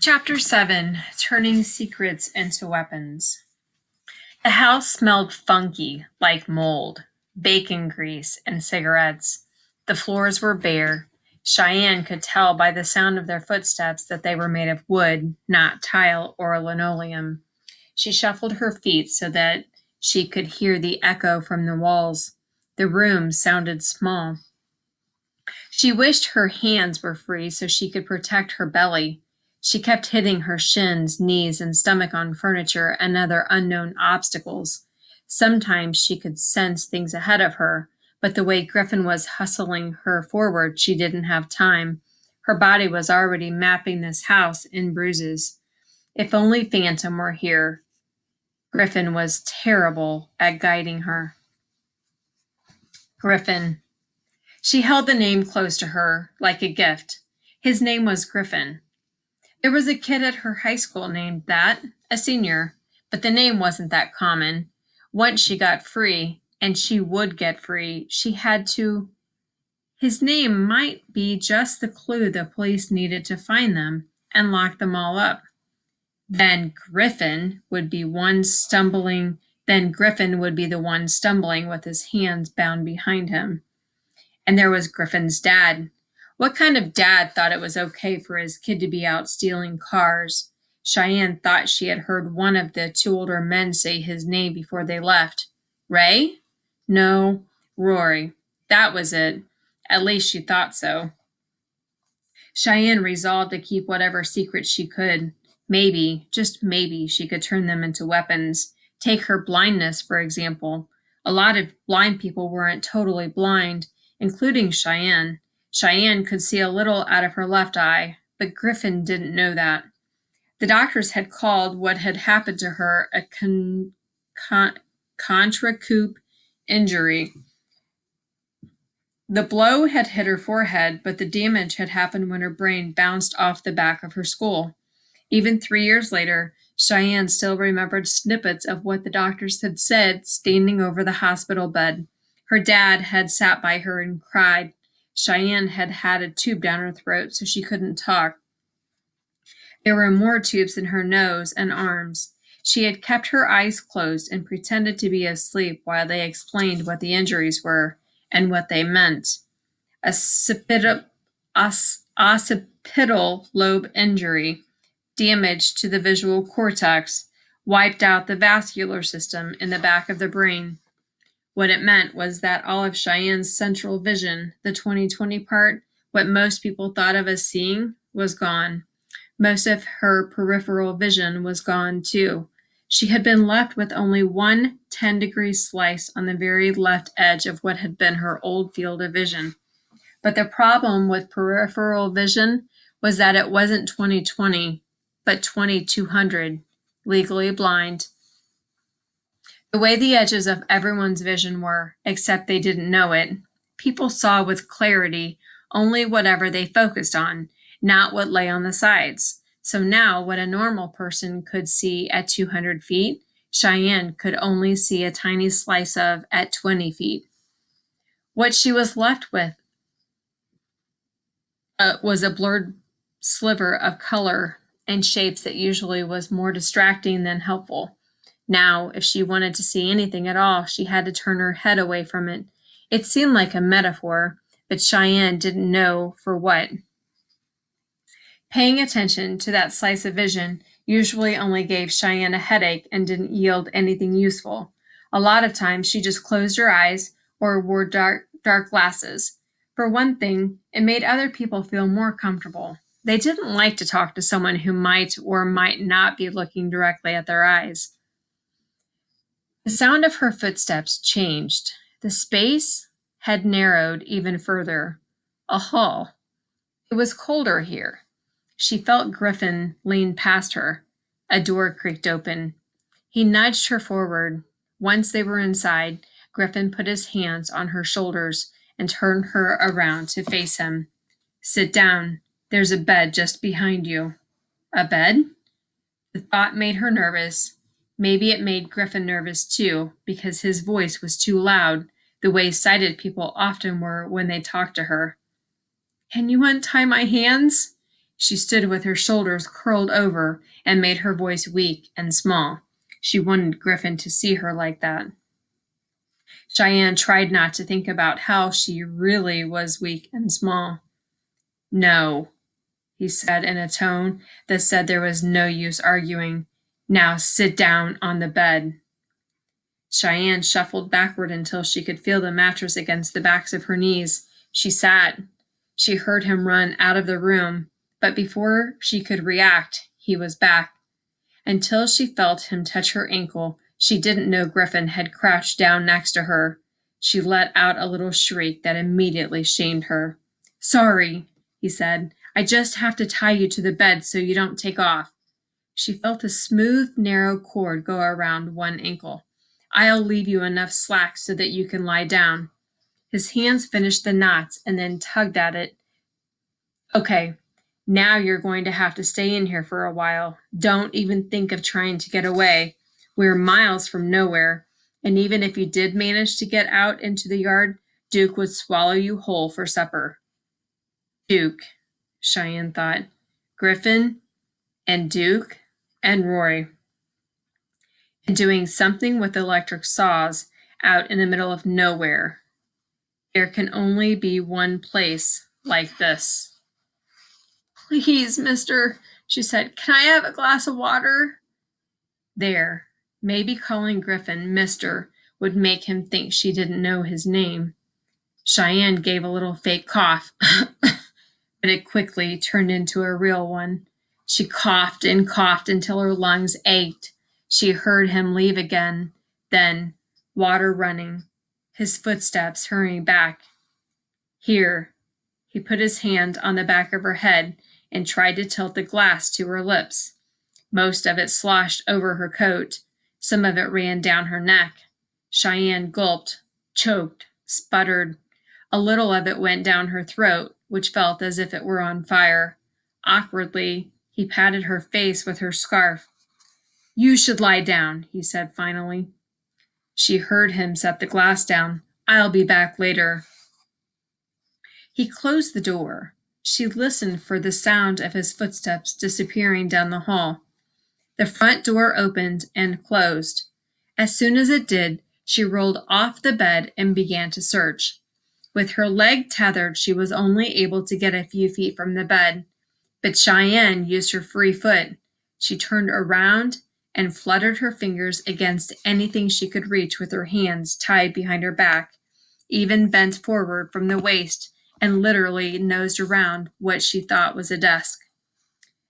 Chapter 7 Turning Secrets into Weapons. The house smelled funky, like mold, bacon grease, and cigarettes. The floors were bare. Cheyenne could tell by the sound of their footsteps that they were made of wood, not tile or linoleum. She shuffled her feet so that she could hear the echo from the walls. The room sounded small. She wished her hands were free so she could protect her belly. She kept hitting her shins, knees, and stomach on furniture and other unknown obstacles. Sometimes she could sense things ahead of her, but the way Griffin was hustling her forward, she didn't have time. Her body was already mapping this house in bruises. If only Phantom were here. Griffin was terrible at guiding her. Griffin. She held the name close to her, like a gift. His name was Griffin. There was a kid at her high school named that, a senior, but the name wasn't that common. Once she got free, and she would get free, she had to. His name might be just the clue the police needed to find them and lock them all up. Then Griffin would be the one stumbling with his hands bound behind him. And there was Griffin's dad. What kind of dad thought it was okay for his kid to be out stealing cars? Cheyenne thought she had heard one of the two older men say his name before they left. Ray? No, Rory. That was it. At least she thought so. Cheyenne resolved to keep whatever secrets she could. Maybe, just maybe, she could turn them into weapons. Take her blindness, for example. A lot of blind people weren't totally blind, including Cheyenne. Cheyenne could see a little out of her left eye, but Griffin didn't know that. The doctors had called what had happened to her a contracoup injury. The blow had hit her forehead, but the damage had happened when her brain bounced off the back of her skull. Even 3 years later, Cheyenne still remembered snippets of what the doctors had said standing over the hospital bed. Her dad had sat by her and cried. Cheyenne had had a tube down her throat so she couldn't talk. There were more tubes in her nose and arms. She had kept her eyes closed and pretended to be asleep while they explained what the injuries were and what they meant. Occipital lobe injury, damage to the visual cortex, wiped out the vascular system in the back of the brain. What it meant was that all of Cheyenne's central vision, the 20/20 part, what most people thought of as seeing, was gone. Most of her peripheral vision was gone too. She had been left with only one 10-degree slice on the very left edge of what had been her old field of vision. But the problem with peripheral vision was that it wasn't 20/20, but 2200, legally blind. The way the edges of everyone's vision were, except they didn't know it, people saw with clarity only whatever they focused on, not what lay on the sides. So now what a normal person could see at 200 feet, Cheyenne could only see a tiny slice of at 20 feet. What she was left with was a blurred sliver of color and shapes that usually was more distracting than helpful. Now, if she wanted to see anything at all, she had to turn her head away from it. It seemed like a metaphor, but Cheyenne didn't know for what. Paying attention to that slice of vision usually only gave Cheyenne a headache and didn't yield anything useful. A lot of times she just closed her eyes or wore dark glasses. For one thing, it made other people feel more comfortable. They didn't like to talk to someone who might or might not be looking directly at their eyes. The sound of her footsteps changed. The space had narrowed even further. A hall. It was colder here. She felt Griffin lean past her. A door creaked open. He nudged her forward. Once they were inside, Griffin put his hands on her shoulders and turned her around to face him. Sit down. There's a bed just behind you. A bed? The thought made her nervous. Maybe it made Griffin nervous too, because his voice was too loud, the way sighted people often were when they talked to her. Can you untie my hands? She stood with her shoulders curled over and made her voice weak and small. She wanted Griffin to see her like that. Cheyenne tried not to think about how she really was weak and small. No, he said in a tone that said there was no use arguing. Now sit down on the bed. Cheyenne shuffled backward until she could feel the mattress against the backs of her knees. She sat. She heard him run out of the room, but before she could react, he was back. Until she felt him touch her ankle, she didn't know Griffin had crouched down next to her. She let out a little shriek that immediately shamed her. Sorry, he said. I just have to tie you to the bed so you don't take off. She felt a smooth, narrow cord go around one ankle. I'll leave you enough slack so that you can lie down. His hands finished the knots and then tugged at it. Okay, now you're going to have to stay in here for a while. Don't even think of trying to get away. We're miles from nowhere, and even if you did manage to get out into the yard, Duke would swallow you whole for supper. Duke, Cheyenne thought. Griffin and Duke and Roy. And doing something with electric saws out in the middle of nowhere. There can only be one place like this. Please, mister, she said, can I have a glass of water? There, maybe calling Griffin Mister would make him think she didn't know his name. Cheyenne gave a little fake cough, but it quickly turned into a real one. She coughed and coughed until her lungs ached. She heard him leave again, then water running, his footsteps hurrying back. Here, he put his hand on the back of her head and tried to tilt the glass to her lips. Most of it sloshed over her coat. Some of it ran down her neck. Cheyenne gulped, choked, sputtered. A little of it went down her throat, which felt as if it were on fire. Awkwardly, he patted her face with her scarf. You should lie down, he said finally. She heard him set the glass down. I'll be back later. He closed the door. She listened for the sound of his footsteps disappearing down the hall. The front door opened and closed. As soon as it did, she rolled off the bed and began to search. With her leg tethered, she was only able to get a few feet from the bed. But Cheyenne used her free foot. She turned around and fluttered her fingers against anything she could reach with her hands tied behind her back, even bent forward from the waist and literally nosed around what she thought was a desk.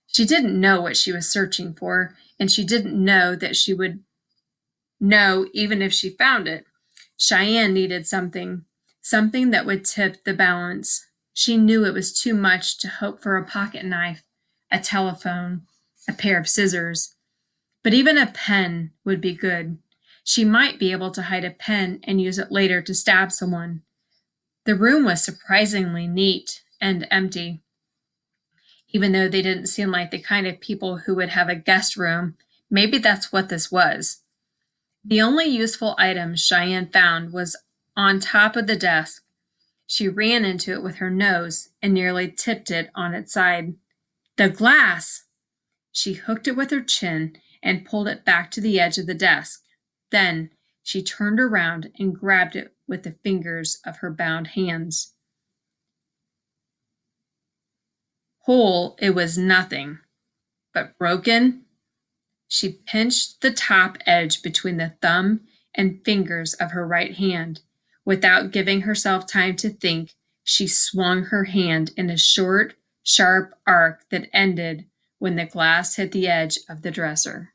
She didn't know what she was searching for, and she didn't know that she would know even if she found it. Cheyenne needed something that would tip the balance. She knew it was too much to hope for a pocket knife, a telephone, a pair of scissors. But even a pen would be good. She might be able to hide a pen and use it later to stab someone. The room was surprisingly neat and empty. Even though they didn't seem like the kind of people who would have a guest room, maybe that's what this was. The only useful item Cheyenne found was on top of the desk. She ran into it with her nose and nearly tipped it on its side. The glass! She hooked it with her chin and pulled it back to the edge of the desk. Then she turned around and grabbed it with the fingers of her bound hands. Whole, it was nothing, but broken. She pinched the top edge between the thumb and fingers of her right hand. Without giving herself time to think, she swung her hand in a short, sharp arc that ended when the glass hit the edge of the dresser.